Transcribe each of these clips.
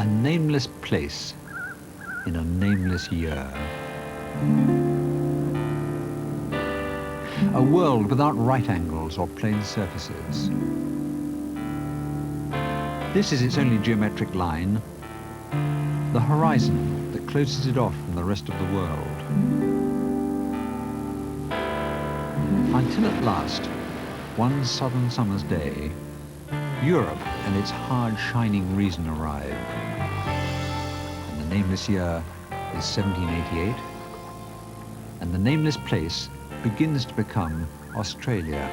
nameless place in a nameless year. A world without right angles or plane surfaces. This is its only geometric line, the horizon that closes it off from the rest of the world. Until at last, one southern summer's day, Europe and its hard, shining reason arrive. And the nameless year is 1788, and the nameless place begins to become Australia.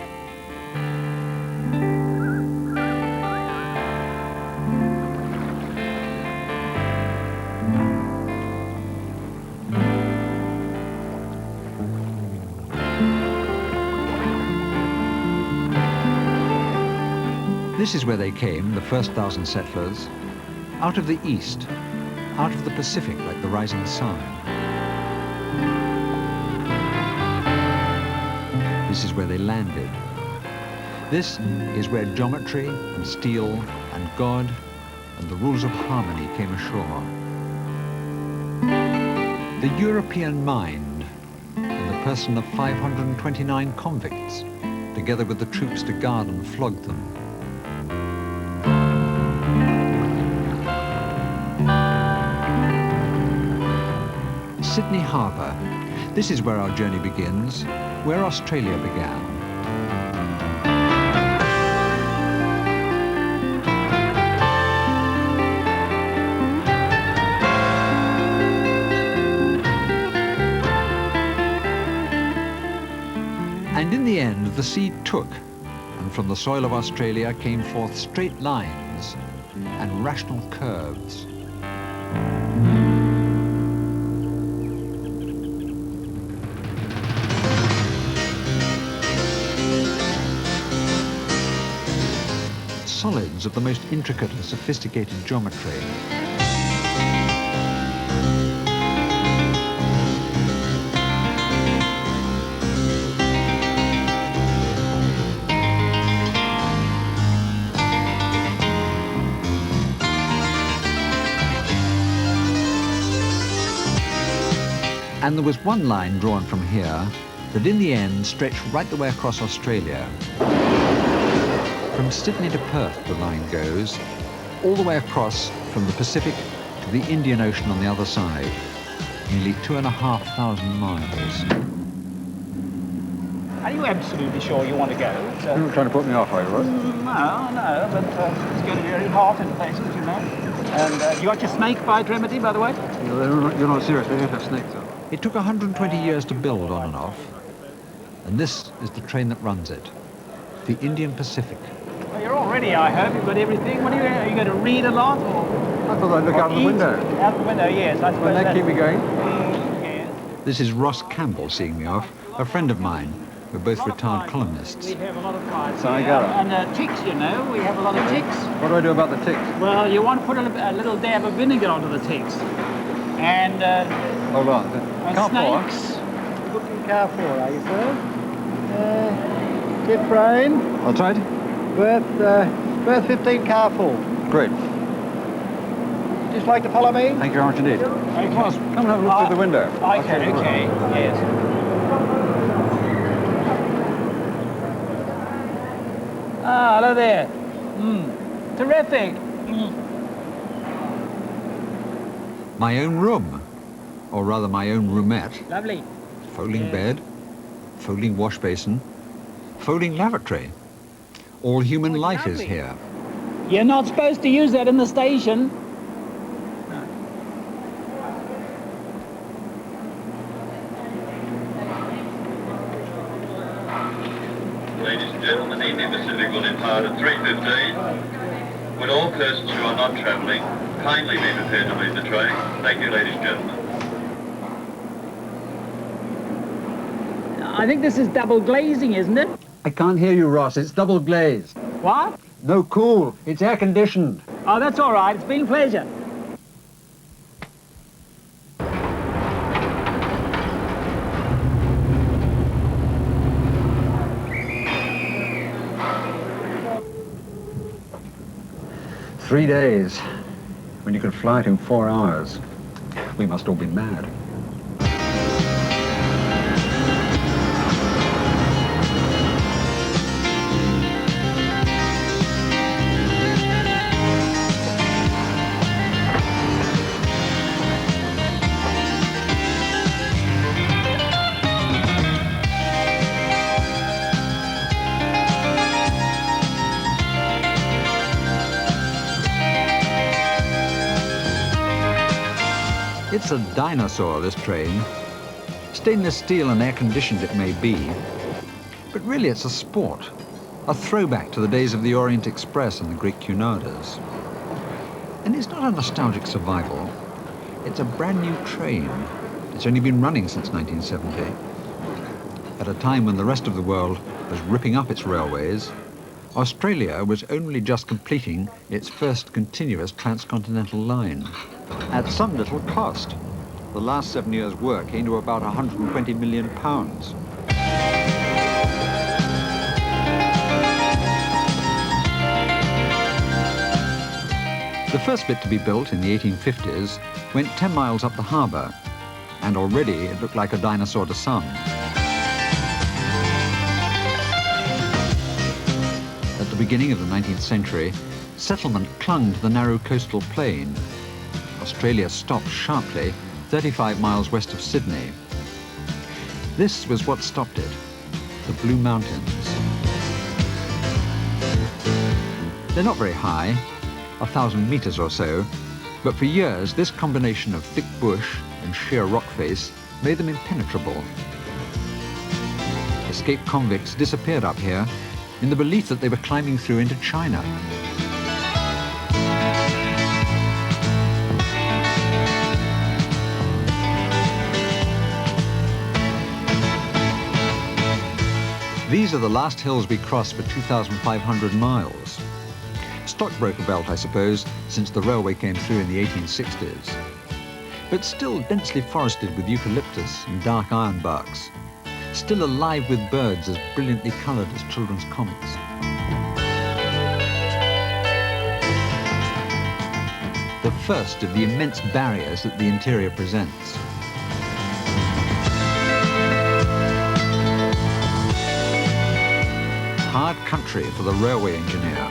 This is where they came, the first 1,000 settlers, out of the east, out of the Pacific like the rising sun. This is where they landed. This is where geometry and steel and God and the rules of harmony came ashore. The European mind, in the person of 529 convicts, together with the troops to guard and flog them. Sydney Harbour. This is where our journey begins, where Australia began. And in the end, the sea took, and from the soil of Australia came forth straight lines and rational curves. Solids of the most intricate and sophisticated geometry. And there was one line drawn from here that in the end stretched right the way across Australia. From Sydney to Perth, the line goes, all the way across from the Pacific to the Indian Ocean on the other side, nearly 2,500 miles. Are you absolutely sure you want to go? You're not trying to put me off, are you, Ross? No, but it's going to be very hot in places, you know. And you got your snake bite remedy, by the way? You're not serious, we don't have snakes, though. It took 120 years to build on and off, and this is the train that runs it, the Indian Pacific. Well, you're all ready, I hope. You've got everything. What are you going to read a lot? Or, I thought I'd look out the window. Out the window, yes. I suppose Won't that keep me going? Yes. This is Ross Campbell seeing me off, a friend of mine. We're both retired columnists. We have a lot of flies. So I got it. And ticks, you know. We have a lot of ticks. What do I do about the ticks? Well, you want to put a little dab of vinegar onto the ticks. And Hold on. snakes. Looking careful, are you, sir? Get brain. I'll try it. Berth 15 car full. Great. Just like to follow me? Thank you very much indeed. Okay. Come and have a look through the window. Okay, yes. Ah, hello there. Terrific. My own room, or rather my own roomette. Lovely. Folding bed, folding wash basin, folding lavatory. All human life is here. You're not supposed to use that in the station. Ladies and gentlemen, the Indian Pacific will depart at 3:15. Would all persons who are not travelling kindly be prepared to leave the train? Thank you, ladies and gentlemen. I think this is double glazing, isn't it? I can't hear you, Ross. It's double glazed. What? No, cool. It's air conditioned. Oh, that's all right. It's been a pleasure. Three days. when you can fly it in 4 hours. We must all be mad. It's a dinosaur, this train. Stainless steel and air-conditioned it may be, but really it's a sport, a throwback to the days of the Orient Express and the Great Cunadas. And it's not a nostalgic survival, it's a brand new train. It's only been running since 1970. At a time when the rest of the world was ripping up its railways, Australia was only just completing its first continuous transcontinental line. At some little cost. The last 7 years' work came to about £120 million. The first bit to be built in the 1850s went 10 miles up the harbour, and already it looked like a dinosaur to some. At the beginning of the 19th century, settlement clung to the narrow coastal plain. Australia stopped sharply 35 miles west of Sydney. This was what stopped it, the Blue Mountains. They're not very high, 1,000 meters or so, but for years this combination of thick bush and sheer rock face made them impenetrable. Escaped convicts disappeared up here in the belief that they were climbing through into China. These are the last hills we crossed for 2,500 miles. Stockbroker belt, I suppose, since the railway came through in the 1860s. But still densely forested with eucalyptus and dark ironbarks. Still alive with birds as brilliantly coloured as children's comics. The first of the immense barriers that the interior presents. Hard country for the railway engineer.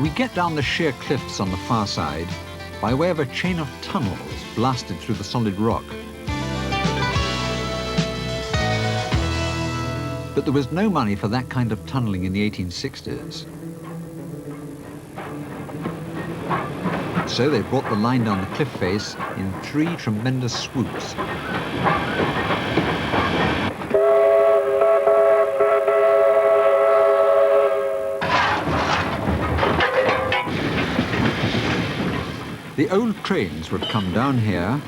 We get down the sheer cliffs on the far side by way of a chain of tunnels blasted through the solid rock. But there was no money for that kind of tunnelling in the 1860s. So they brought the line down the cliff face in 3 tremendous swoops. The old trains would come down here,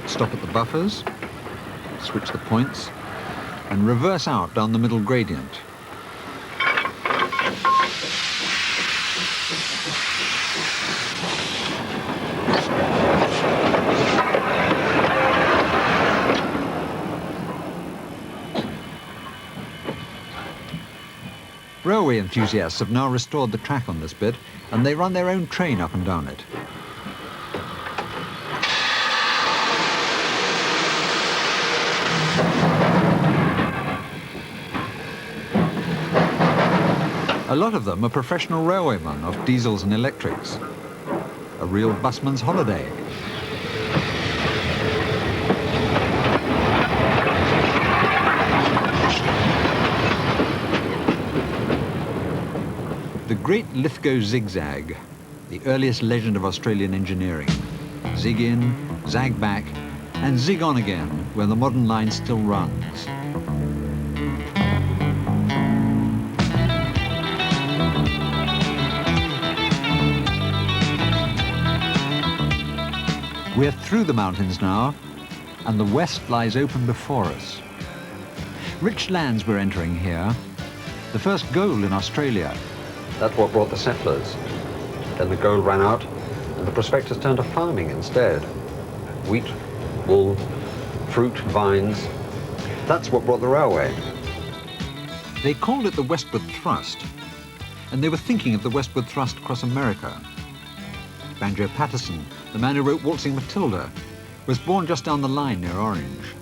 stop at the buffers, switch the points, and reverse out down the middle gradient. Railway enthusiasts have now restored the track on this bit, and they run their own train up and down it. A lot of them are professional railwaymen of diesels and electrics. A real busman's holiday. The Great Lithgow Zigzag, the earliest legend of Australian engineering. Zig in, zag back, and zig on again when the modern line still runs. We're through the mountains now, and the west lies open before us. Rich lands we're entering here. The first gold in Australia. That's what brought the settlers. Then the gold ran out, and the prospectors turned to farming instead. Wheat, wool, fruit, vines. That's what brought the railway. They called it the Westward Thrust. and they were thinking of the westward thrust across America. Banjo Patterson, the man who wrote Waltzing Matilda, was born just down the line near Orange.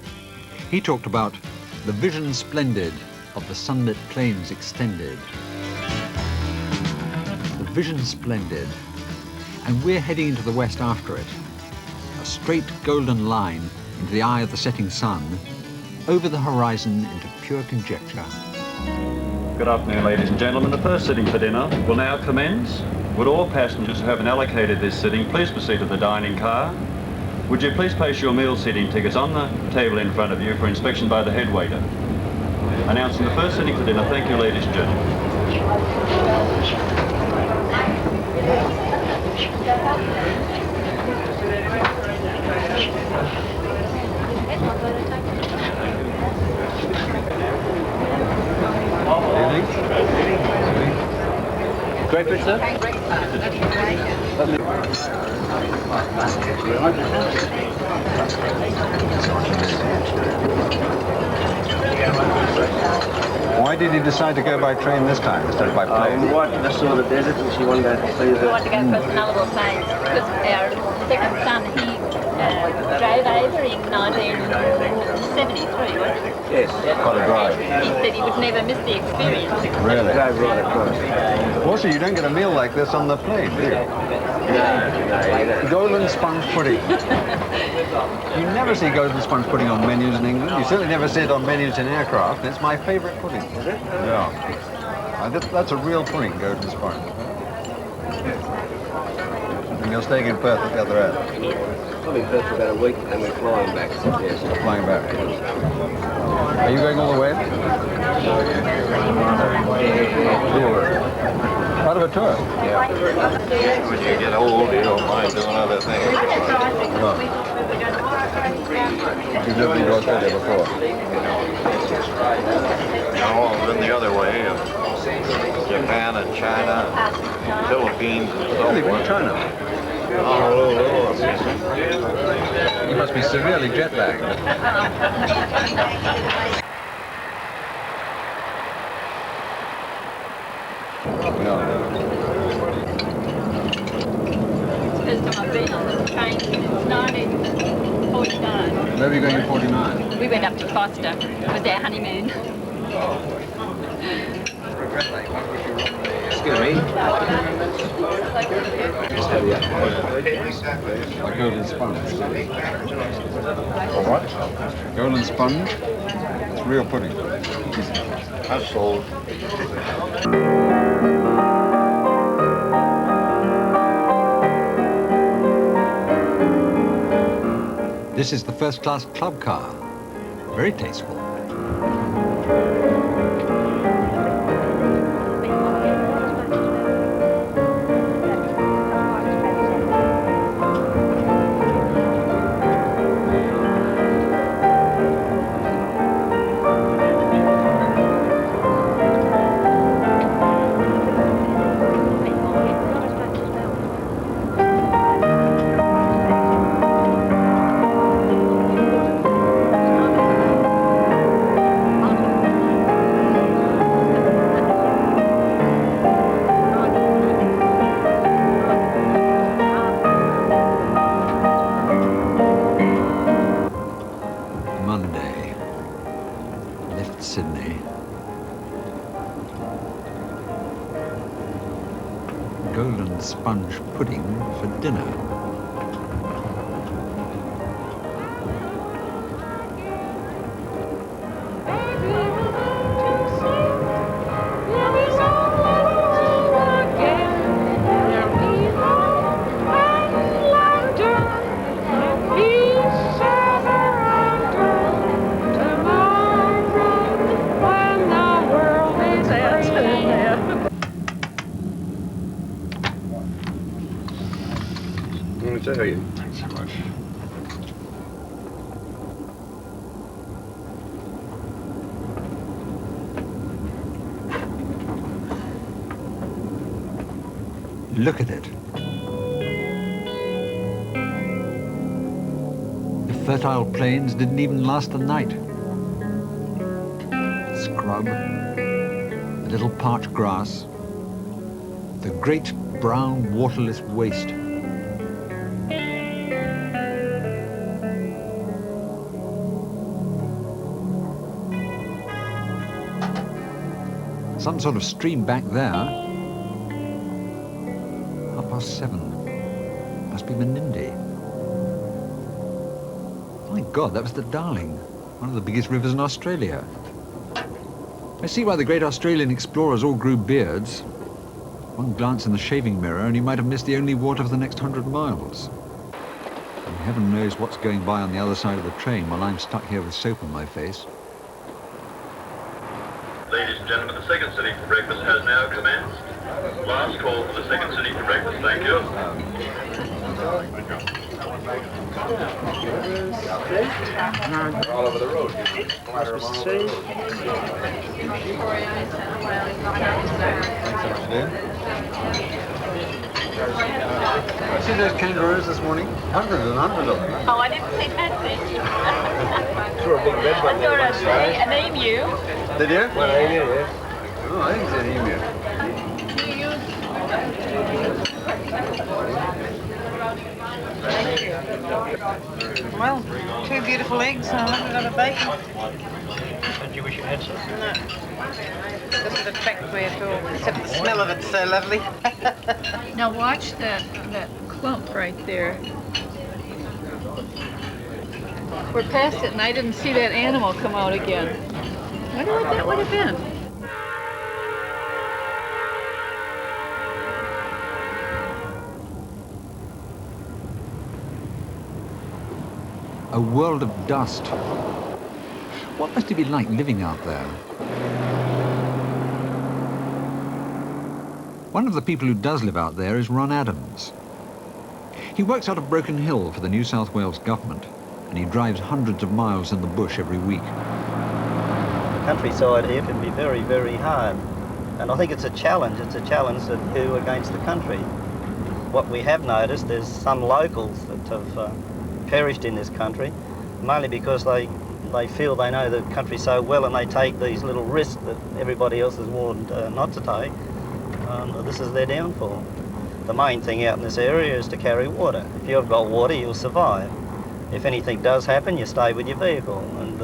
He talked about the vision splendid of the sunlit plains extended. The vision splendid, and we're heading into the west after it. A straight golden line into the eye of the setting sun, over the horizon into pure conjecture. Good afternoon, ladies and gentlemen. The first sitting for dinner will now commence. Would all passengers who haven't allocated this sitting please proceed to the dining car? Would you please place your meal seating tickets on the table in front of you for inspection by the head waiter? Announcing the first sitting for dinner. Thank you, ladies and gentlemen. Great bit, sir. Why did he decide to go by train this time instead of by plane? What the sort of desert, and she wanted to see We wanted to go across the Nullarbor plains because our second son, he drove over in 1973, wasn't it? Yes. Quite a drive. He said he would never miss the experience. Really? Drove right across. Also, you don't get a meal like this on the plane, do you? No, you don't. Golden sponge pudding. You never see golden sponge pudding on menus in England. You certainly never see it on menus in aircraft. It's my favourite pudding. Is it? Yeah. That's a real pudding, golden sponge. And you're staying in Perth at the other end. I'll be in Perth for about a week and we're flying back. Yes. Flying back. Are you going all the way? Part of a tour? Yeah. When you get old, you don't mind doing other things. No. You've never been to Australia before? No, I've been the other way. Japan and China, Philippines and so Really, been to forth. China? Uluru. You must be severely jet lagged. First time I've been on this train since 1949. Where are you going in 49? We went up to Foster. It was our honeymoon. Excuse me. Like golden sponge. What? Golden sponge? It's real pudding. That's sold. This is the first-class club car. Very tasteful. Monday, left Sydney. Golden sponge pudding for dinner. Let me tell you. Thanks so much. Look at it. The fertile plains didn't even last the night. Scrub, a little parched grass, The great brown waterless waste. Some sort of stream back there. 7:30. Must be Menindee. My God, that was the Darling, one of the biggest rivers in Australia. I see why the great Australian explorers all grew beards. One glance in the shaving mirror and you might have missed the only water for the next 100 miles. And heaven knows what's going by on the other side of the train while I'm stuck here with soap on my face. Ladies and gentlemen, the second sitting for breakfast has now commenced. Last call for the second sitting for breakfast, thank you. All over the road. See those kangaroos this morning? Hundreds and hundreds of them. Oh, I didn't see that thing. Saw a big red one there I one saw day. an emu. Did you? Well, yeah. Oh, I didn't see an emu. Well, 2 beautiful eggs and I haven't got a bacon. Don't you wish you had some? No. Doesn't attract me at all, except the smell of it's so lovely. Now watch that clump right there. We're past it and I didn't see that animal come out again. I wonder what that would have been. A world of dust. What must it be like living out there? One of the people who does live out there is Ron Adams. He works out of Broken Hill for the New South Wales government, and he drives hundreds of miles in the bush every week. Countryside here can be very, very hard. And I think it's a challenge. It's a challenge that you against the country. What we have noticed is some locals that have perished in this country, mainly because they feel they know the country so well and they take these little risks that everybody else is warned not to take. This is their downfall. The main thing out in this area is to carry water. If you've got water, you'll survive. If anything does happen, you stay with your vehicle. And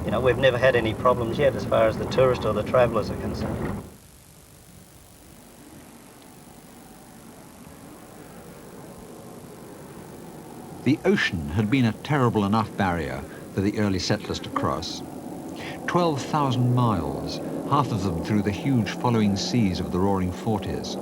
you know, we've never had any problems yet as far as the tourists or the travellers are concerned. The ocean had been a terrible enough barrier for the early settlers to cross. 12,000 miles, half of them through the huge following seas of the Roaring Forties.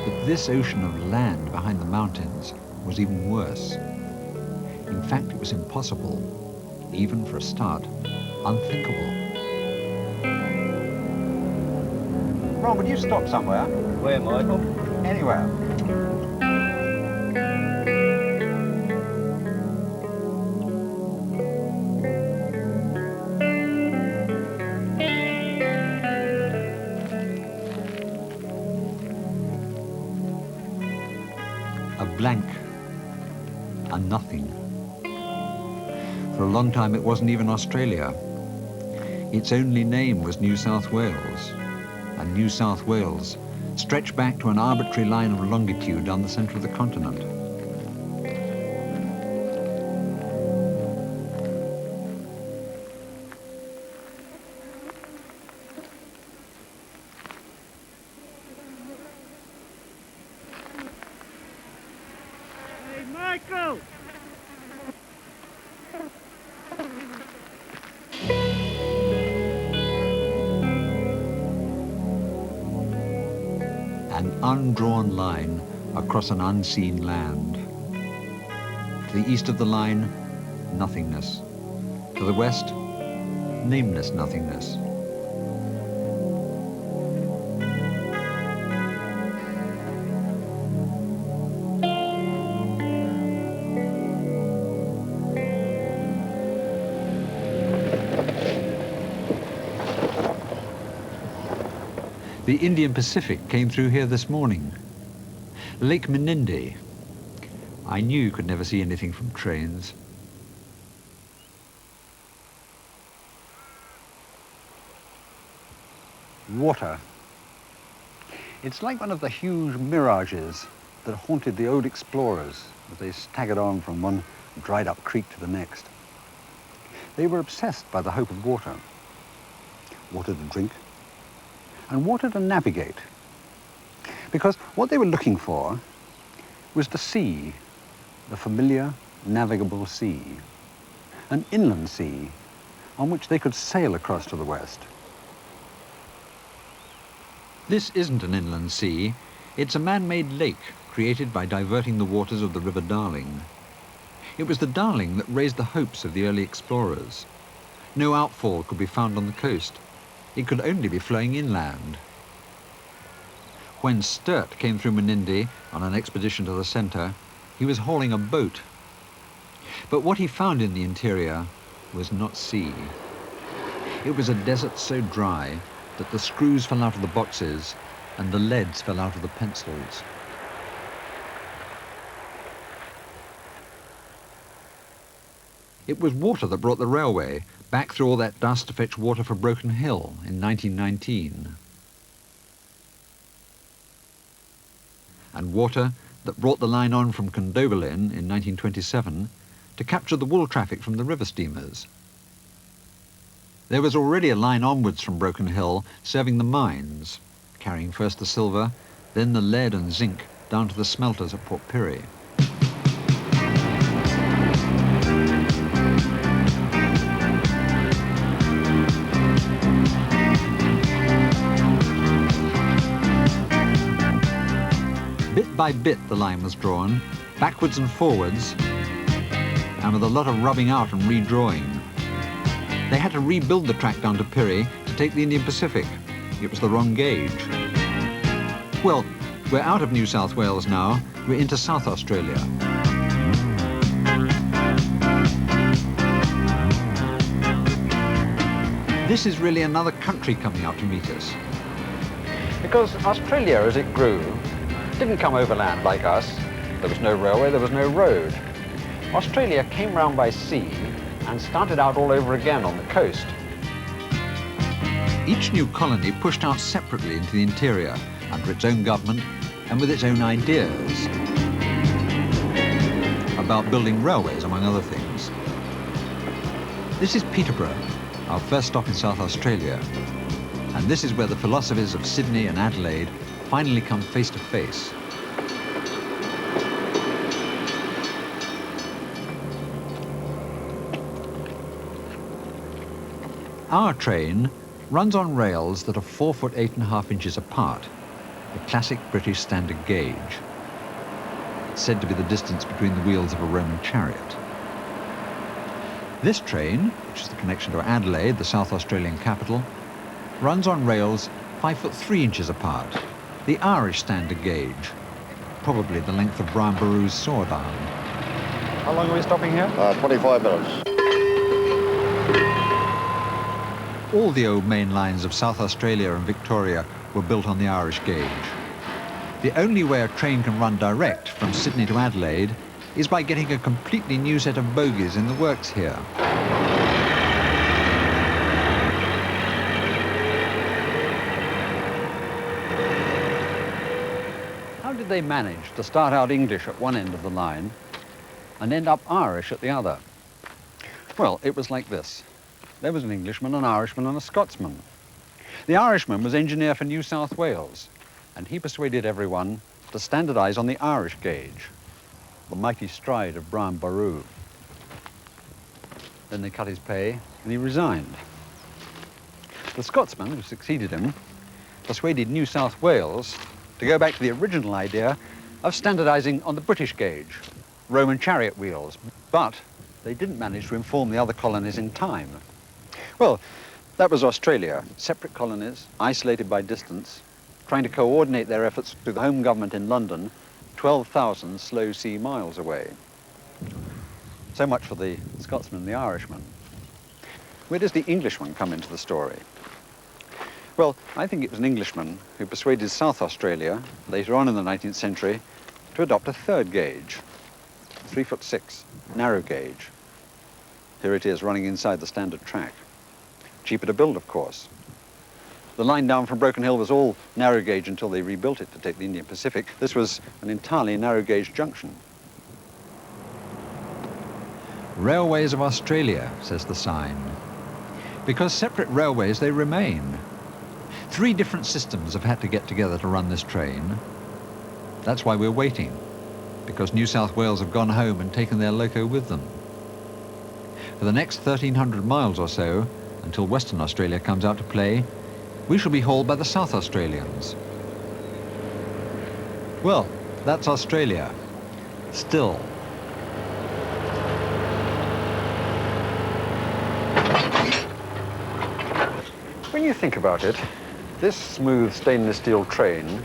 But this ocean of land behind the mountains was even worse. In fact, it was impossible, even for a start, unthinkable. Ron, would you stop somewhere? Where, Michael? Anywhere. A blank, a nothing. For a long time it wasn't even Australia. Its only name was New South Wales, and New South Wales stretched back to an arbitrary line of longitude down the centre of the continent. Michael! An undrawn line across an unseen land. To the east of the line, nothingness. To the west, nameless nothingness. The Indian Pacific came through here this morning. Lake Menindee. I knew you could never see anything from trains. Water. It's like one of the huge mirages that haunted the old explorers as they staggered on from one dried-up creek to the next. They were obsessed by the hope of water. Water to drink and water to navigate. Because what they were looking for was the sea, the familiar, navigable sea, an inland sea on which they could sail across to the west. This isn't an inland sea. It's a man-made lake created by diverting the waters of the River Darling. It was the Darling that raised the hopes of the early explorers. No outfall could be found on the coast. It could only be flowing inland. When Sturt came through Menindee on an expedition to the centre, he was hauling a boat. But what he found in the interior was not sea. It was a desert so dry that the screws fell out of the boxes and the leads fell out of the pencils. It was water that brought the railway back through all that dust to fetch water for Broken Hill in 1919. And water that brought the line on from Condobolin in 1927 to capture the wool traffic from the river steamers. There was already a line onwards from Broken Hill serving the mines, carrying first the silver, then the lead and zinc down to the smelters at Port Pirie. Bit by bit the line was drawn, backwards and forwards, and with a lot of rubbing out and redrawing. They had to rebuild the track down to Pirie to take the Indian Pacific. It was the wrong gauge. Well, we're out of New South Wales now. We're into South Australia. This is really another country coming out to meet us. Because Australia, as it grew, didn't come overland like us. There was no railway, there was no road. Australia came round by sea and started out all over again on the coast. Each new colony pushed out separately into the interior under its own government and with its own ideas about building railways, among other things. This is Peterborough, our first stop in South Australia, and this is where the philosophies of Sydney and Adelaide finally come face to face. Our train runs on rails that are 4 foot 8.5 inches apart, the classic British standard gauge. It's said to be the distance between the wheels of a Roman chariot. This train, which is the connection to Adelaide, the South Australian capital, runs on rails 5 foot 3 inches apart, the Irish standard gauge, probably the length of Brian Boru's sword arm. How long are we stopping here? 25 minutes. All the old main lines of South Australia and Victoria were built on the Irish gauge. The only way a train can run direct from Sydney to Adelaide is by getting a completely new set of bogies in the works here. How did they manage to start out English at one end of the line and end up Irish at the other? Well, it was like this. There was an Englishman, an Irishman, and a Scotsman. The Irishman was engineer for New South Wales, and he persuaded everyone to standardize on the Irish gauge, the mighty stride of Brian Boru. Then they cut his pay, and he resigned. The Scotsman, who succeeded him, persuaded New South Wales to go back to the original idea of standardizing on the British gauge, Roman chariot wheels, but they didn't manage to inform the other colonies in time. Well, that was Australia, separate colonies, isolated by distance, trying to coordinate their efforts to the home government in London, 12,000 slow sea miles away. So much for the Scotsman and the Irishman. Where does the Englishman come into the story? Well, I think it was an Englishman who persuaded South Australia, later on in the 19th century, to adopt a third gauge, 3 foot 6, narrow gauge. Here it is running inside the standard track. Cheaper to build, of course. The line down from Broken Hill was all narrow gauge until they rebuilt it to take the Indian Pacific. This was an entirely narrow gauge junction. Railways of Australia, says the sign. Because separate railways they remain. 3 different systems have had to get together to run this train. That's why we're waiting, because New South Wales have gone home and taken their loco with them. For the next 1,300 miles or so, until Western Australia comes out to play, we shall be hauled by the South Australians. Well, that's Australia. Still. When you think about it, this smooth stainless steel train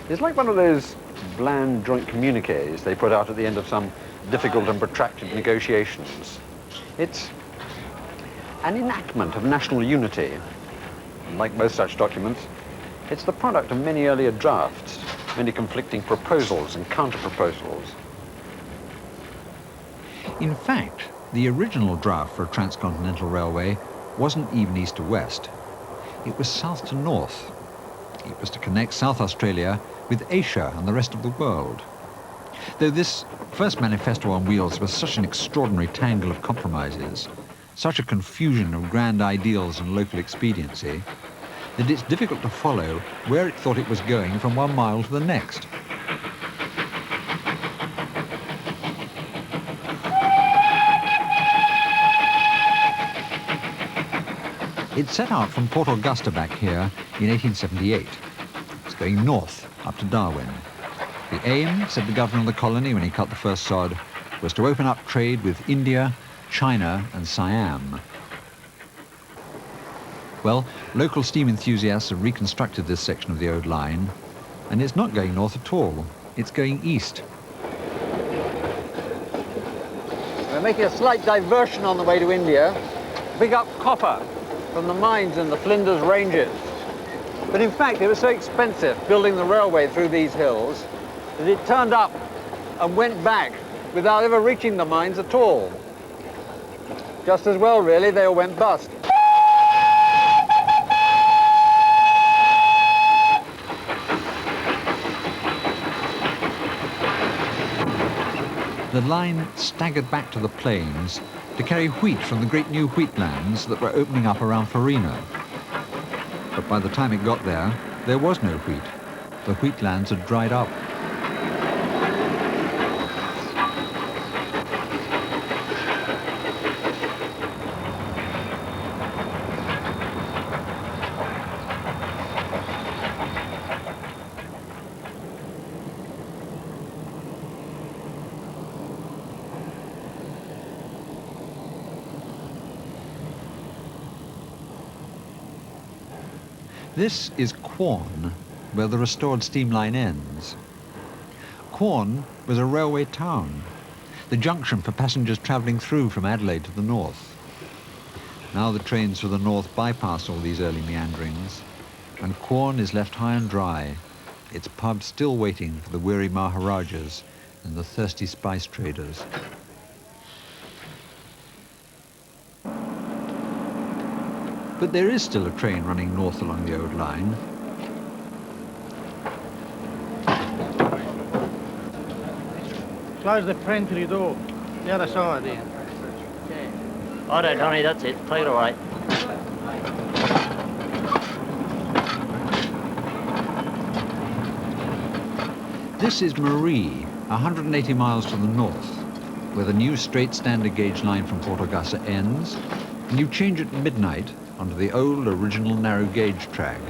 is like one of those bland joint communiques they put out at the end of some difficult and protracted negotiations. It's an enactment of national unity. And like most such documents, it's the product of many earlier drafts, many conflicting proposals and counter-proposals. In fact, the original draft for a transcontinental railway wasn't even east to west. It was south to north. It was to connect South Australia with Asia and the rest of the world. Though this first manifesto on wheels was such an extraordinary tangle of compromises, such a confusion of grand ideals and local expediency, that it's difficult to follow where it thought it was going from 1 mile to the next. It set out from Port Augusta back here in 1878. It's going north, up to Darwin. The aim, said the governor of the colony when he cut the first sod, was to open up trade with India, China and Siam. Well, local steam enthusiasts have reconstructed this section of the old line, and it's not going north at all. It's going east. We're making a slight diversion on the way to India, pick up copper from the mines in the Flinders Ranges. But in fact, it was so expensive building the railway through these hills that it turned up and went back without ever reaching the mines at all. Just as well, really, they all went bust. The line staggered back to the plains to carry wheat from the great new wheatlands that were opening up around Farina. But by the time it got there was no wheat. The wheatlands had dried up. This is Quorn, where the restored steam line ends. Quorn was a railway town, the junction for passengers travelling through from Adelaide to the north. Now the trains for the north bypass all these early meanderings, and Quorn is left high and dry, its pub still waiting for the weary Maharajas and the thirsty spice traders. But there is still a train running north along the old line. Close the pantry door, the other side there. Righto, Johnny, that's it. Take it away. This is Marie, 180 miles to the north, where the new straight standard gauge line from Port Augusta ends, and you change at midnight onto the old original narrow gauge track.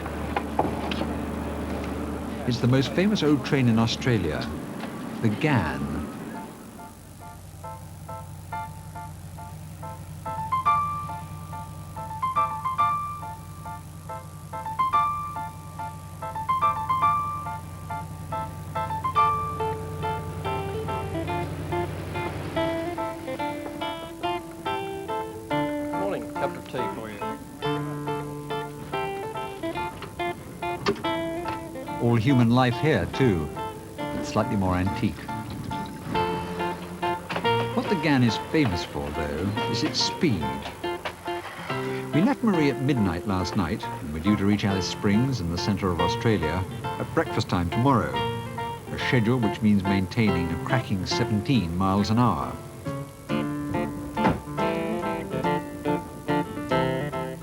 It's the most famous old train in Australia, the Ghan. Morning, cup of tea for you. All human life here, too, but slightly more antique. What the Ghan is famous for, though, is its speed. We left Marie at midnight last night, and we're due to reach Alice Springs in the centre of Australia at breakfast time tomorrow, a schedule which means maintaining a cracking 17 miles an hour.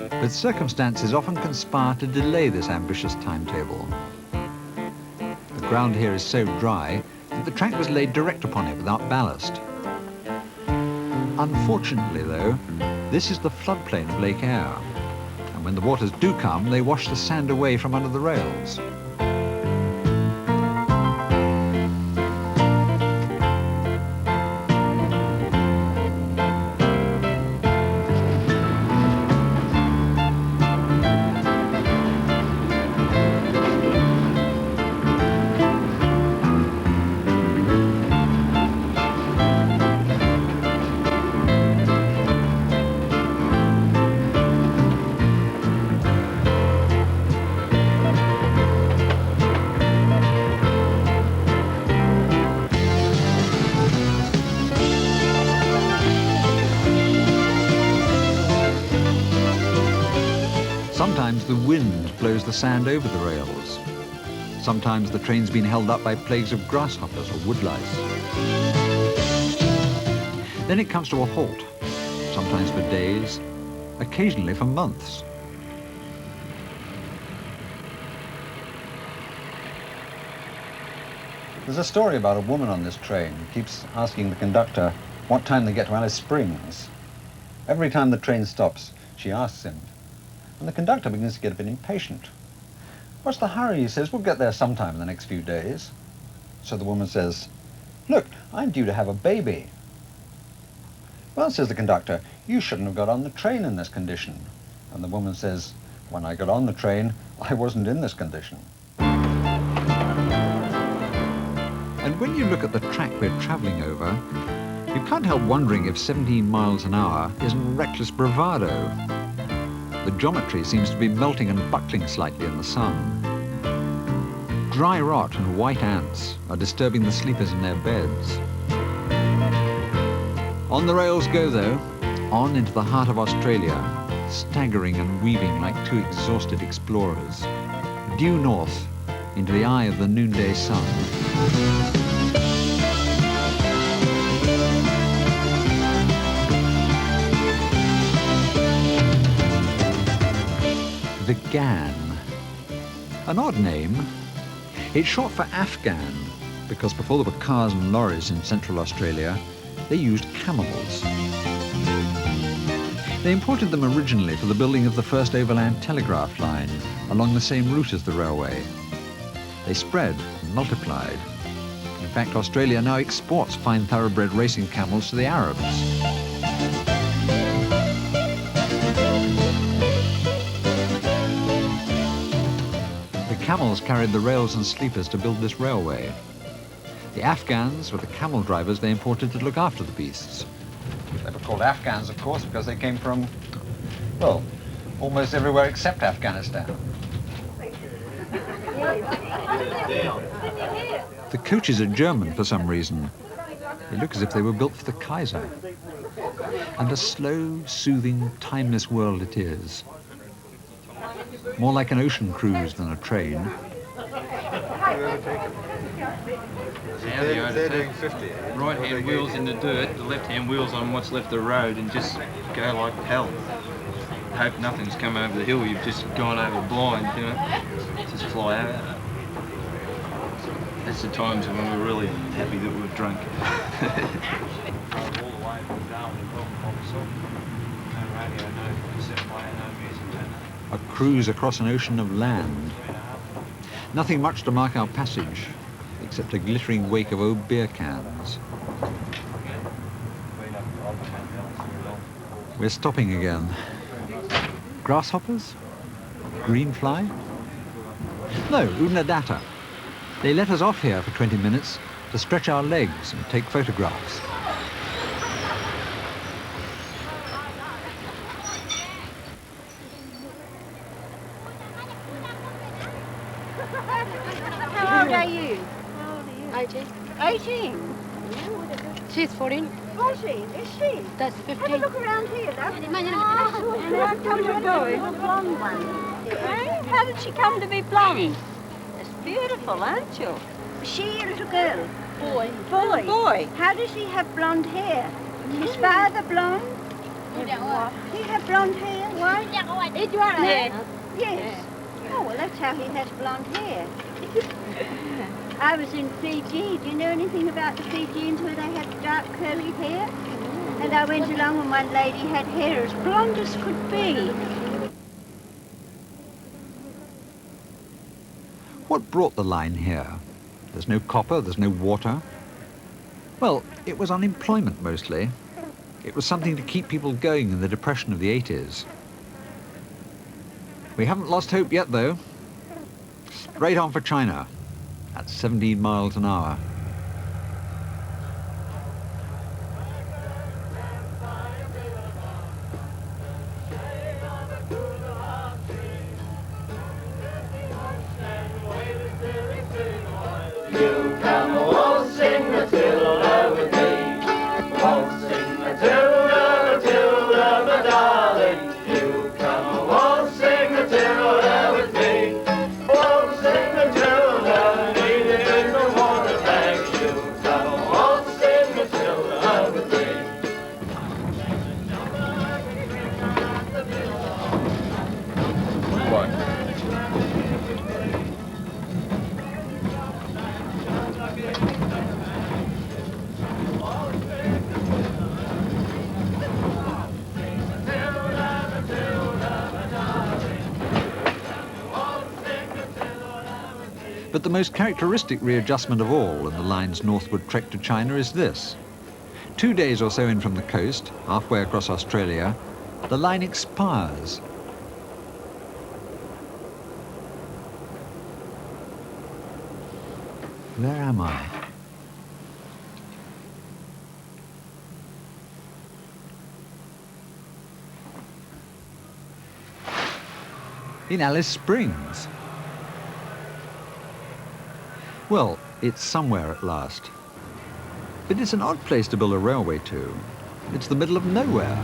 But circumstances often conspire to delay this ambitious timetable. The ground here is so dry that the track was laid direct upon it without ballast. Unfortunately, though, this is the floodplain of Lake Eyre, and when the waters do come, they wash the sand away from under the rails. Sometimes the wind blows the sand over the rails. Sometimes the train's been held up by plagues of grasshoppers or woodlice. Then it comes to a halt, sometimes for days, occasionally for months. There's a story about a woman on this train who keeps asking the conductor what time they get to Alice Springs. Every time the train stops, she asks him. And the conductor begins to get a bit impatient. "What's the hurry?" he says. "We'll get there sometime in the next few days." So the woman says, "Look, I'm due to have a baby." "Well," says the conductor, "you shouldn't have got on the train in this condition." And the woman says, "When I got on the train, I wasn't in this condition." And when you look at the track we're travelling over, you can't help wondering if 17 miles an hour isn't reckless bravado. The geometry seems to be melting and buckling slightly in the sun. Dry rot and white ants are disturbing the sleepers in their beds. On the rails go, though, on into the heart of Australia, staggering and weaving like two exhausted explorers. Due north, into the eye of the noonday sun. The Ghan. An odd name. It's short for Afghan, because before there were cars and lorries in central Australia, they used camels. They imported them originally for the building of the first overland telegraph line along the same route as the railway. They spread and multiplied. In fact, Australia now exports fine thoroughbred racing camels to the Arabs. The camels carried the rails and sleepers to build this railway. The Afghans were the camel drivers they imported to look after the beasts. They were called Afghans, of course, because they came from, well, almost everywhere except Afghanistan. The coaches are German for some reason. They look as if they were built for the Kaiser. And a slow, soothing, timeless world it is. More like an ocean cruise than a train. They're doing 50. Right-hand wheels in the dirt, the left-hand wheels on what's left of the road, and just go like hell. Hope nothing's come over the hill, you've just gone over blind, you know. Just fly out. That's the times when we're really happy that we've drunk. A cruise across an ocean of land. Nothing much to mark our passage, except a glittering wake of old beer cans. We're stopping again. Grasshoppers? Green fly? No, Unadata. They let us off here for 20 minutes to stretch our legs and take photographs. How old are you? 18. 18? She's 14. Was she? Is she? That's 15. Have a look around here, love. And how come you're going? A blonde one. Eh? How did she come to be blonde? It's beautiful, aren't you? Is she a little girl? Boy. Boy. Boy. How does she have blonde hair? His father blonde? He have blonde hair? Why? Yeah. Yes. Oh, well, that's how he has blonde hair. I was in Fiji. Do you know anything about the Fijians where they have dark curly hair? And I went along and one lady had hair as blonde as could be. What brought the line here? There's no copper, there's no water. Well, it was unemployment mostly. It was something to keep people going in the depression of the 80s. We haven't lost hope yet, though. Straight on for China at 17 miles an hour. You come waltzing Matilda with me, waltzing Matilda, Matilda, my darling. You come waltzing Matilda with me, waltzing Matilda, needed in the water tank. You come waltzing Matilda with me. What? But the most characteristic readjustment of all in the line's northward trek to China is this. 2 days or so in from the coast, halfway across Australia, the line expires. Where am I? In Alice Springs. Well, it's somewhere at last. But it's an odd place to build a railway to. It's the middle of nowhere.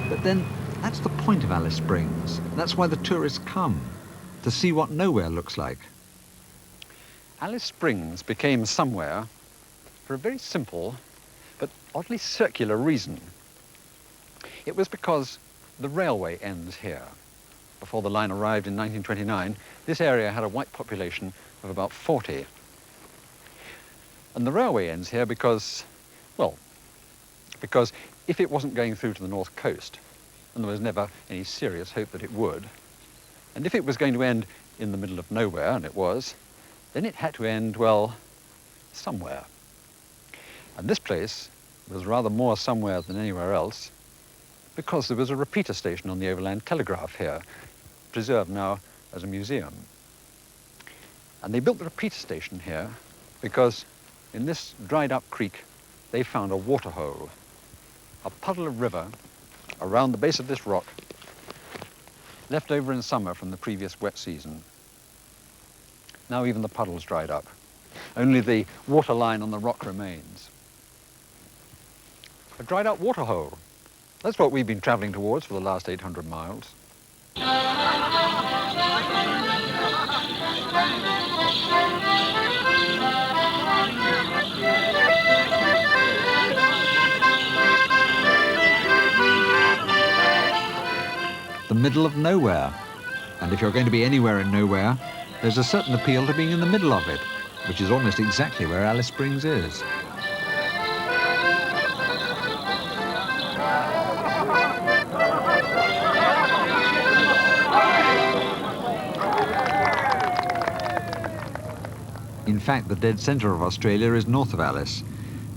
But then, that's the point of Alice Springs. That's why the tourists come, to see what nowhere looks like. Alice Springs became somewhere for a very simple, but oddly circular reason. It was because the railway ends here. Before the line arrived in 1929, this area had a white population of about 40. And the railway ends here because, well, because if it wasn't going through to the north coast, and there was never any serious hope that it would, and if it was going to end in the middle of nowhere, and it was, then it had to end, well, somewhere. And this place was rather more somewhere than anywhere else, because there was a repeater station on the overland telegraph here, preserved now as a museum. And they built the repeater station here because in this dried up creek they found a water hole, a puddle of river around the base of this rock, left over in summer from the previous wet season. Now even the puddle's dried up. Only the water line on the rock remains. A dried up water hole. That's what we've been traveling towards for the last 800 miles. The middle of nowhere. And if you're going to be anywhere in nowhere, there's a certain appeal to being in the middle of it, which is almost exactly where Alice Springs is. In fact, the dead centre of Australia is north of Alice,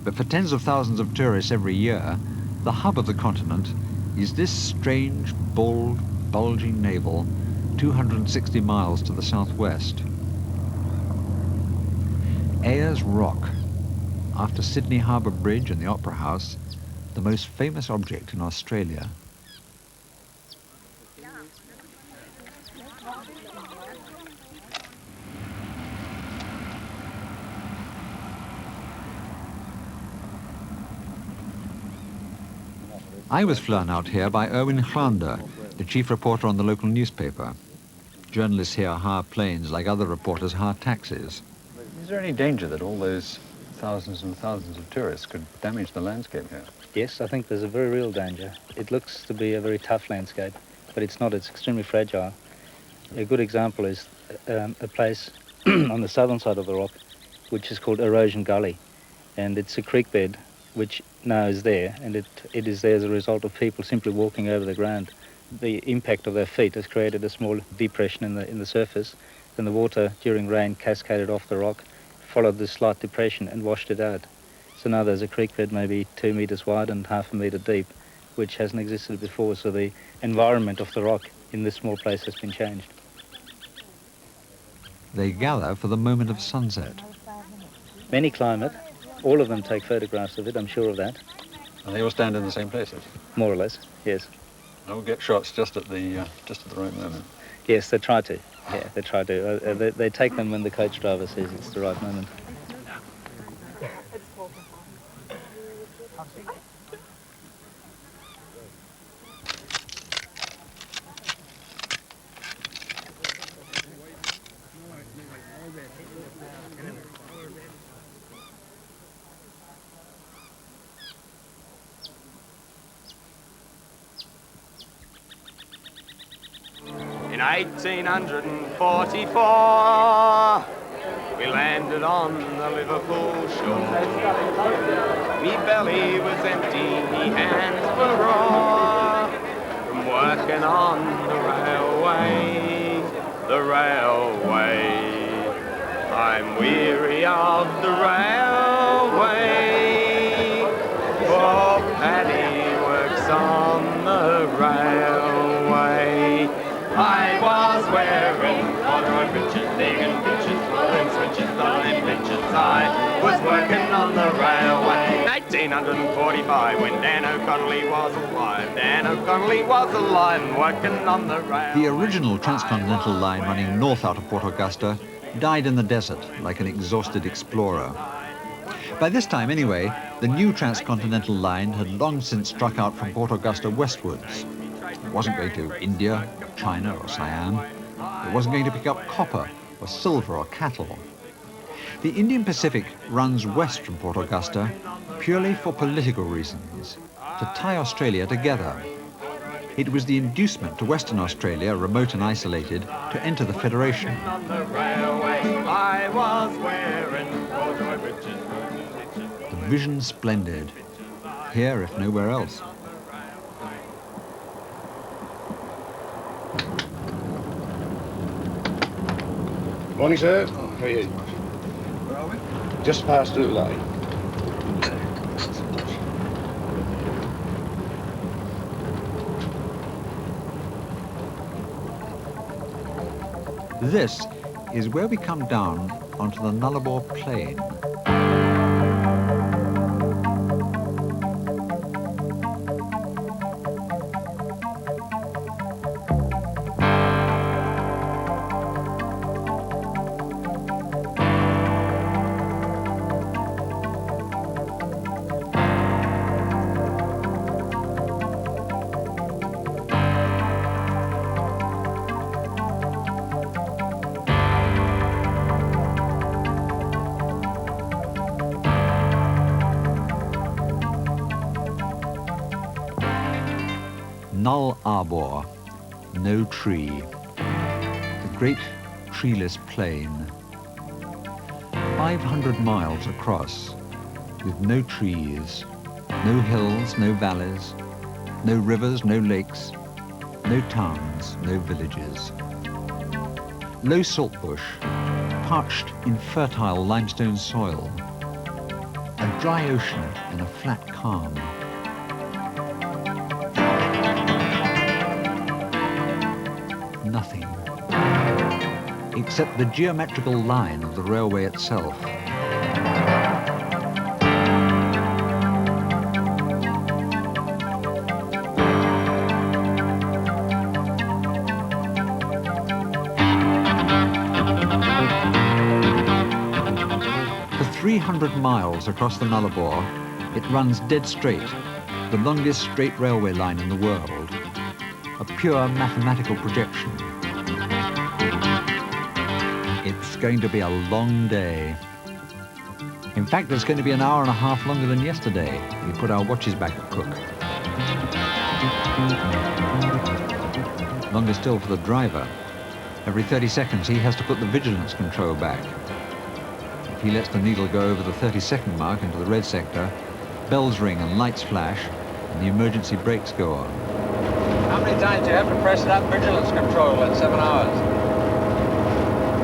but for tens of thousands of tourists every year, the hub of the continent is this strange, bald, bulging navel 260 miles to the southwest. Ayers Rock, after Sydney Harbour Bridge and the Opera House, the most famous object in Australia. I was flown out here by Erwin Glander, the chief reporter on the local newspaper. Journalists here hire planes like other reporters hire taxis. Is there any danger that all those thousands and thousands of tourists could damage the landscape here? Yes, I think there's a very real danger. It looks to be a very tough landscape, but it's not. It's extremely fragile. A good example is a place on the southern side of the rock, which is called Erosion Gully, and it's a creek bed which now is there, and it is there as a result of people simply walking over the ground. The impact of their feet has created a small depression in the surface, and the water during rain cascaded off the rock, followed this slight depression and washed it out. So now there's a creek bed maybe 2 meters wide and half a meter deep, which hasn't existed before, so the environment of the rock in this small place has been changed. They gather for the moment of sunset. Many climb it. All of them take photographs of it, I'm sure of that. And they all stand in the same places? More or less, yes. They'll get shots just at the right moment. Yes, they try to. Yeah, they try to. They take them when the coach driver says it's the right moment. In 1844, we landed on the Liverpool shore. Me belly was empty, me hands were raw, from working on the railway, the railway. I'm weary of the railway, for Paddy works on the railway. I was wearing corduroy breeches, digging ditches, rolling switches, rolling bitches. I was working on the railway. 1845, when Dan O'Connolly was alive. Dan O'Connolly was alive and working on the railway. The original transcontinental line running north out of Port Augusta died in the desert like an exhausted explorer. By this time, anyway, the new transcontinental line had long since struck out from Port Augusta westwards. It wasn't going to India, China or Siam. It wasn't going to pick up copper or silver or cattle. The Indian Pacific runs west from Port Augusta purely for political reasons, to tie Australia together. It was the inducement to Western Australia, remote and isolated, to enter the Federation. The vision splendid, here if nowhere else. Morning, sir. How are you? Where are we? Just past Uluru. This is where we come down onto the Nullarbor plain. Nullarbor, no tree. The great treeless plain. 500 miles across, with no trees, no hills, no valleys, no rivers, no lakes, no towns, no villages. Low saltbush, parched infertile limestone soil. A dry ocean in a flat calm. Nothing, except the geometrical line of the railway itself. For 300 miles across the Nullarbor, it runs dead straight, the longest straight railway line in the world, a pure mathematical projection. It's going to be a long day. In fact, it's going to be an hour and a half longer than yesterday. We put our watches back at Cook. Longer still for the driver. Every 30 seconds he has to put the vigilance control back. If he lets the needle go over the 30-second mark into the red sector, bells ring and lights flash, and the emergency brakes go on. How many times do you have to press that vigilance control in 7 hours?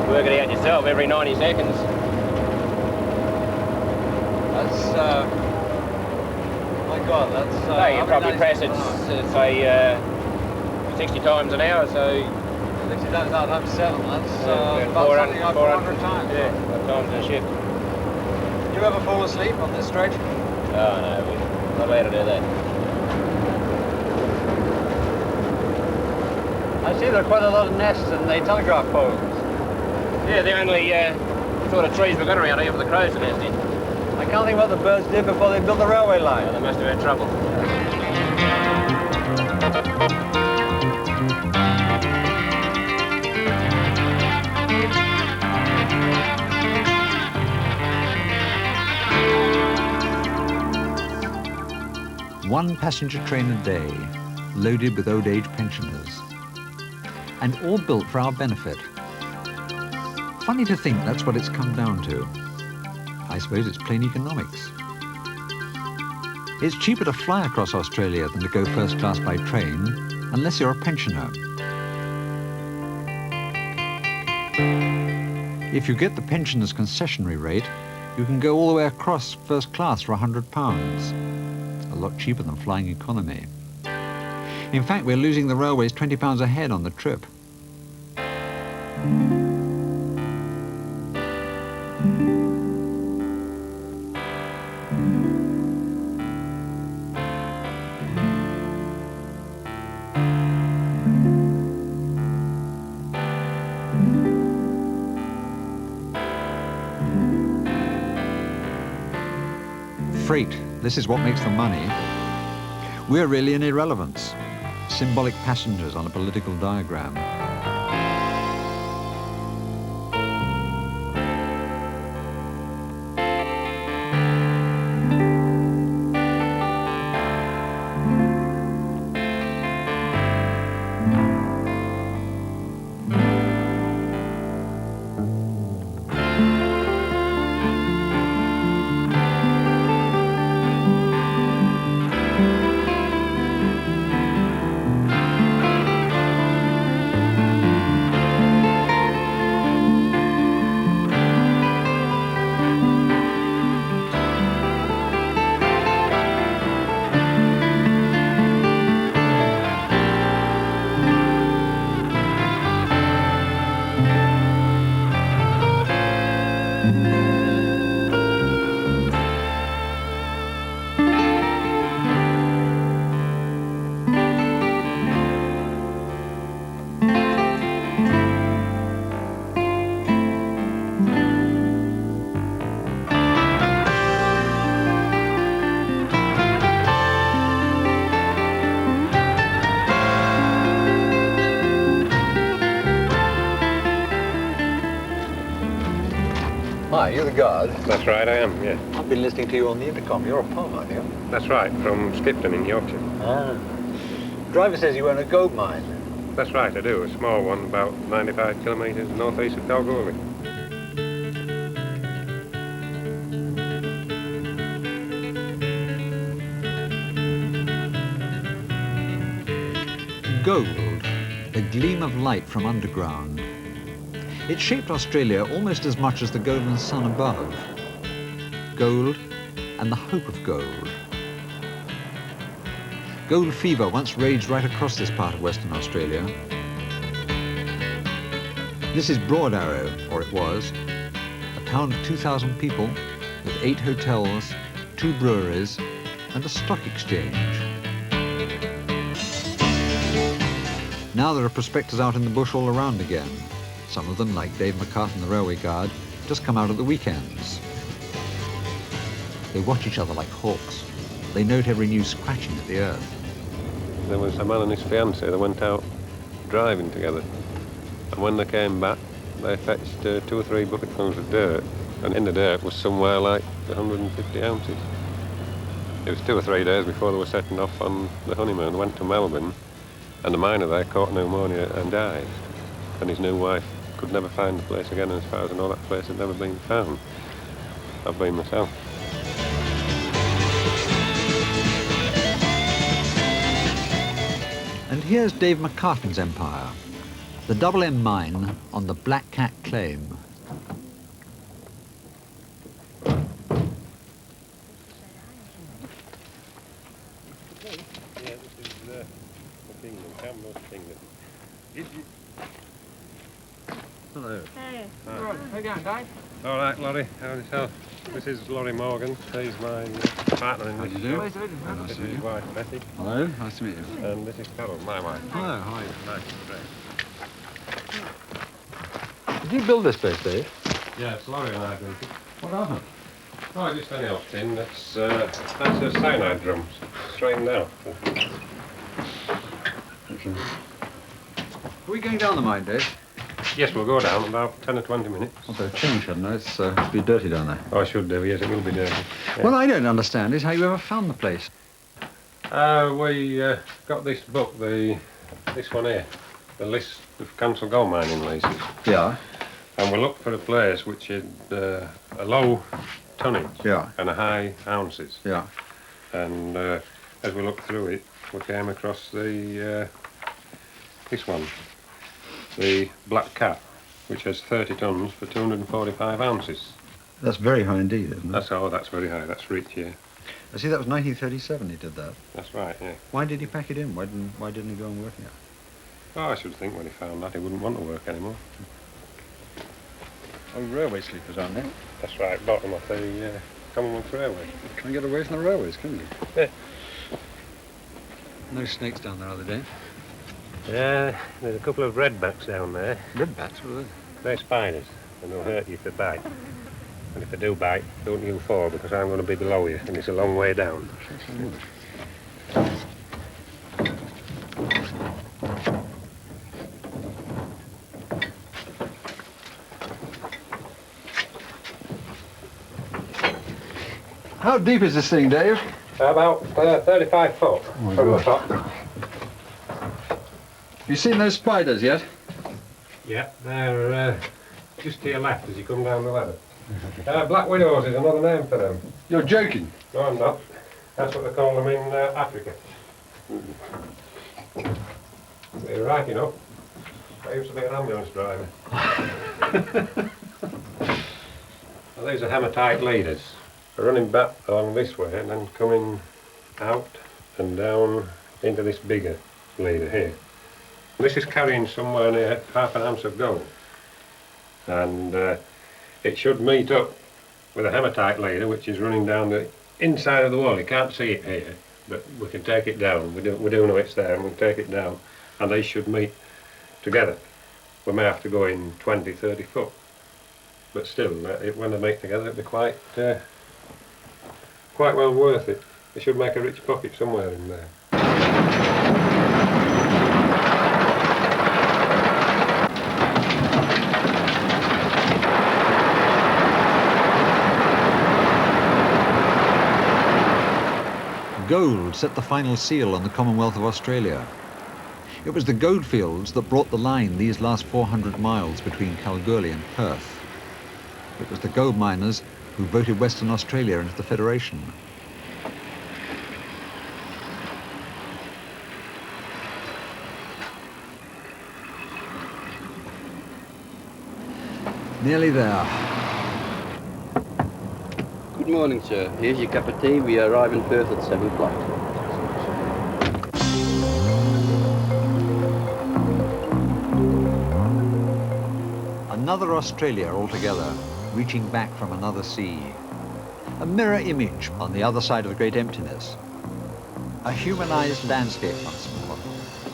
Work it out yourself every 90 seconds. That's, my God, that's... No, you probably press it, say, 60 times an hour, so... 60 times out times 7, that's about 400 400 times. Yeah, 400 times in a shift. Do you ever fall asleep on this stretch? Oh, no, we're not allowed to do that. I see there are quite a lot of nests in the telegraph poles. Yeah, the only sort of trees we've got around here for the crows to nest in. I can't think what the birds did before they built the railway line. Well, they must have had trouble. One passenger train a day, loaded with old age pensioners. And all built for our benefit. Funny to think that's what it's come down to. I suppose it's plain economics. It's cheaper to fly across Australia than to go first class by train, unless you're a pensioner. If you get the pensioners' concessionary rate, you can go all the way across first class for £100. A lot cheaper than flying economy. In fact, we're losing the railways £20 a head on the trip. Freight, this is what makes the money. We're really an irrelevance, symbolic passengers on a political diagram. Hi, you're the guard. That's right, I am, yeah. I've been listening to you on the intercom. You're a pom, aren't you? That's right, from Skipton in Yorkshire. Ah. Driver says you own a gold mine. That's right, I do. A small one, about 95 kilometres northeast of Kalgoorlie. Gold, a gleam of light from underground. It shaped Australia almost as much as the golden sun above. Gold and the hope of gold. Gold fever once raged right across this part of Western Australia. This is Broad Arrow, or it was, a town of 2,000 people with 8 hotels, 2 breweries and a stock exchange. Now there are prospectors out in the bush all around again. Some of them, like Dave McCartan, the railway guard, just come out at the weekends. They watch each other like hawks. They note every new scratching at the earth. There was a man and his fiancée that went out driving together. And when they came back, they fetched 2 or 3 bucketfuls of dirt. And in the dirt was somewhere like 150 ounces. It was 2 or 3 days before they were setting off on the honeymoon. They went to Melbourne, and the miner there caught pneumonia and died. And his new wife could never find the place again, and as far as I know, that place had never been found. I've been myself. And here's Dave McCartan's empire, the Double M mine on the Black Cat claim. Hello. Hey. Hi. Right, how you going, Dave? All right, Laurie. How's yourself? This is Laurie Morgan. He's my partner in this. How do you do? job. Nice to meet you. This is his wife, Betty. Hello, nice to meet you. And this is Carol, my wife. Hello, how are you? Nice to meet you. Did you build this place, Dave? Yeah, it's Laurie and I built it. What are they? Oh, just any old tin. That's a cyanide drum, straightened out. Are we going down the mine, Dave? Yes, we'll go down about 10 or 20 minutes. Well, better change, hadn't I? It's be dirty down there. Oh, I should do, yes, it will be dirty. Yeah. What I don't understand is how you ever found the place. We got this book, this one here, the list of cancelled gold mining leases. Yeah. And we looked for a place which had a low tonnage Yeah. and a high ounces. Yeah. And as we looked through it, we came across this one, the Black Cat, which has 30 tons for 245 ounces. That's very high indeed, isn't it? That's very high. That's rich, yeah. I see, that was 1937 he did that. That's right, yeah. Why did he pack it in? Why didn't he go and work it? Oh, I should think when he found that he wouldn't want to work anymore. Oh, railway sleepers, aren't they? That's right, bottom of the Commonwealth Railway. Can't get away from the railways, can you? Yeah. No snakes down there, are there, Dave? Yeah, there's a couple of redbacks down there. Redbacks, what are they? They're spiders, and they'll hurt you if they bite. And if they do bite, don't you fall, because I'm going to be below you, and it's a long way down. How deep is this thing, Dave? About 35 foot my from the gosh. top. You seen those spiders yet? Yeah, they're just to your left as you come down the ladder. Black widows is another name for them. You're joking. No, I'm not. That's what they call them in Africa. They're right, you know. I used to be an ambulance driver. Well, these are hematite leaders. They're running back along this way and then coming out and down into this bigger leader here. This is carrying somewhere near half an ounce of gold. And it should meet up with a hematite leader, which is running down the inside of the wall. You can't see it here, but we can take it down. We do know it's there, and we'll take it down. And they should meet together. We may have to go in 20, 30 foot. But still, when they meet together, it'll be quite well worth it. They should make a rich pocket somewhere in there. Gold set the final seal on the Commonwealth of Australia. It was the goldfields that brought the line these last 400 miles between Kalgoorlie and Perth. It was the gold miners who voted Western Australia into the Federation. Nearly there. Good morning, sir. Here's your cup of tea. We arrive in Perth at 7 o'clock. Another Australia altogether, reaching back from another sea. A mirror image on the other side of the great emptiness. A humanized landscape once more,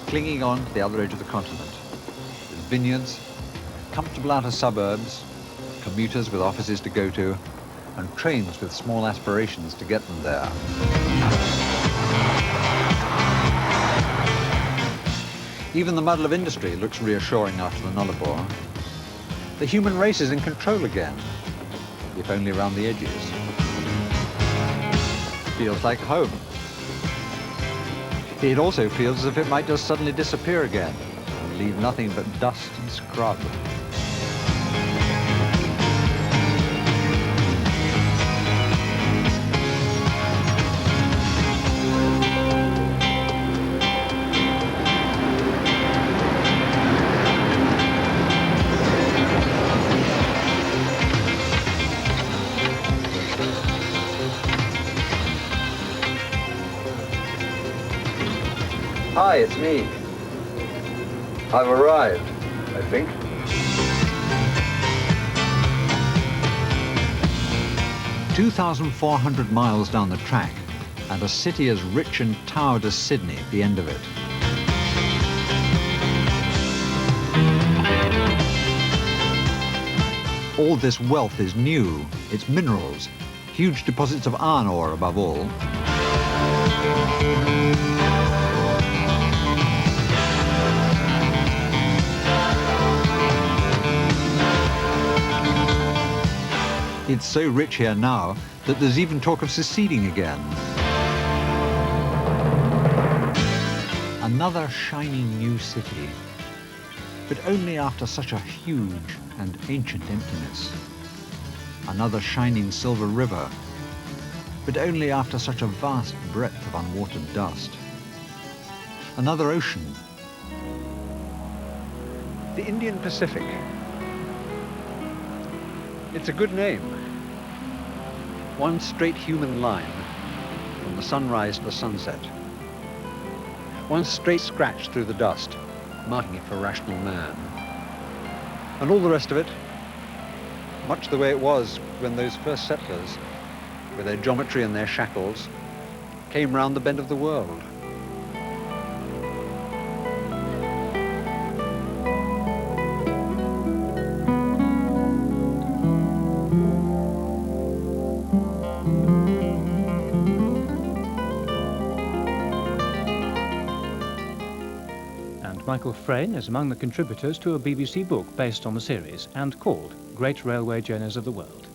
clinging on to the other edge of the continent. With vineyards, comfortable outer suburbs, commuters with offices to go to, and trains with small aspirations to get them there. Even the muddle of industry looks reassuring after the Nullarbor. The human race is in control again, if only around the edges. Feels like home. It also feels as if it might just suddenly disappear again and leave nothing but dust and scrub. Hi, it's me. I've arrived, I think. "2,400 miles down the track, and a city as rich and towered as Sydney at the end of it. All this wealth is new. It's minerals, huge deposits of iron ore above all. It's so rich here now that there's even talk of seceding again. Another shining new city, but only after such a huge and ancient emptiness. Another shining silver river, but only after such a vast breadth of unwatered dust. Another ocean. The Indian Pacific. It's a good name. One straight human line from the sunrise to the sunset. One straight scratch through the dust, marking it for rational man. And all the rest of it, much the way it was when those first settlers, with their geometry and their shackles, came round the bend of the world. Michael Frayn is among the contributors to a BBC book based on the series and called Great Railway Journeys of the World.